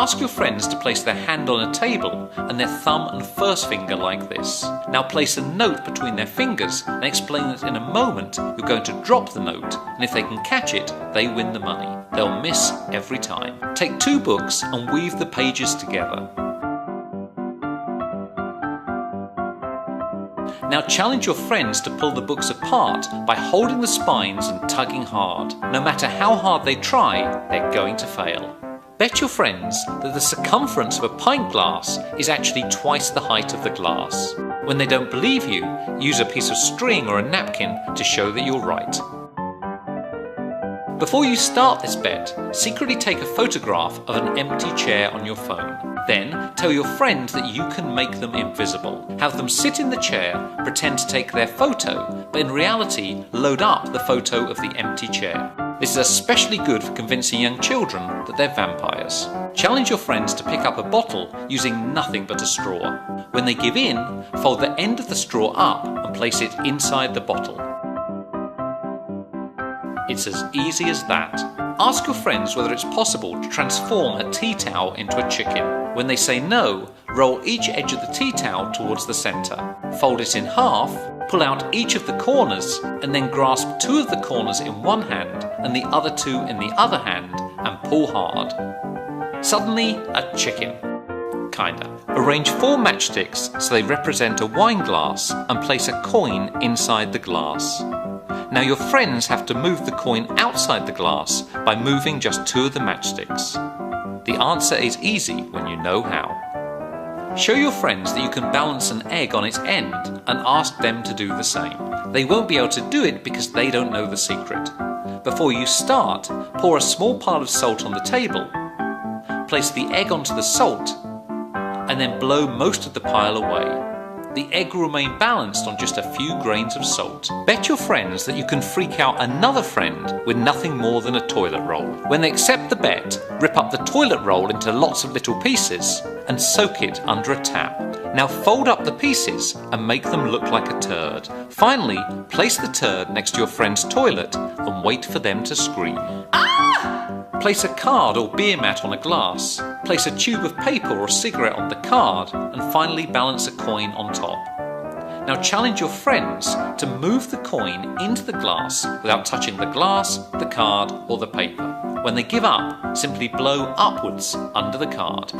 Ask your friends to place their hand on a table and their thumb and first finger like this. Now place a note between their fingers and explain that in a moment you're going to drop the note, and if they can catch it, they win the money. They'll miss every time. Take 2 books and weave the pages together. Now challenge your friends to pull the books apart by holding the spines and tugging hard. No matter how hard they try, they're going to fail. Bet your friends that the circumference of a pint glass is actually twice the height of the glass. When they don't believe you, use a piece of string or a napkin to show that you're right. Before you start this bet, secretly take a photograph of an empty chair on your phone. Then tell your friend that you can make them invisible. Have them sit in the chair, pretend to take their photo, but in reality load up the photo of the empty chair. This is especially good for convincing young children that they're vampires. Challenge your friends to pick up a bottle using nothing but a straw. When they give in, fold the end of the straw up and place it inside the bottle. It's as easy as that. Ask your friends whether it's possible to transform a tea towel into a chicken. When they say no, roll each edge of the tea towel towards the centre. Fold it in half, pull out each of the corners, and then grasp 2 of the corners in one hand and the other 2 in the other hand and pull hard. Suddenly, a chicken. Kinda. Arrange 4 matchsticks so they represent a wine glass and place a coin inside the glass. Now your friends have to move the coin outside the glass by moving just 2 of the matchsticks. The answer is easy when you know how. Show your friends that you can balance an egg on its end and ask them to do the same. They won't be able to do it because they don't know the secret. Before you start, pour a small pile of salt on the table, place the egg onto the salt, and then blow most of the pile away. The egg will remain balanced on just a few grains of salt. Bet your friends that you can freak out another friend with nothing more than a toilet roll. When they accept the bet, rip up the toilet roll into lots of little pieces and soak it under a tap. Now fold up the pieces and make them look like a turd. Finally, place the turd next to your friend's toilet and wait for them to scream. Ah! Place a card or beer mat on a glass. Place a tube of paper or cigarette on the card, and finally balance a coin on top. Now challenge your friends to move the coin into the glass without touching the glass, the card, or the paper. When they give up, simply blow upwards under the card.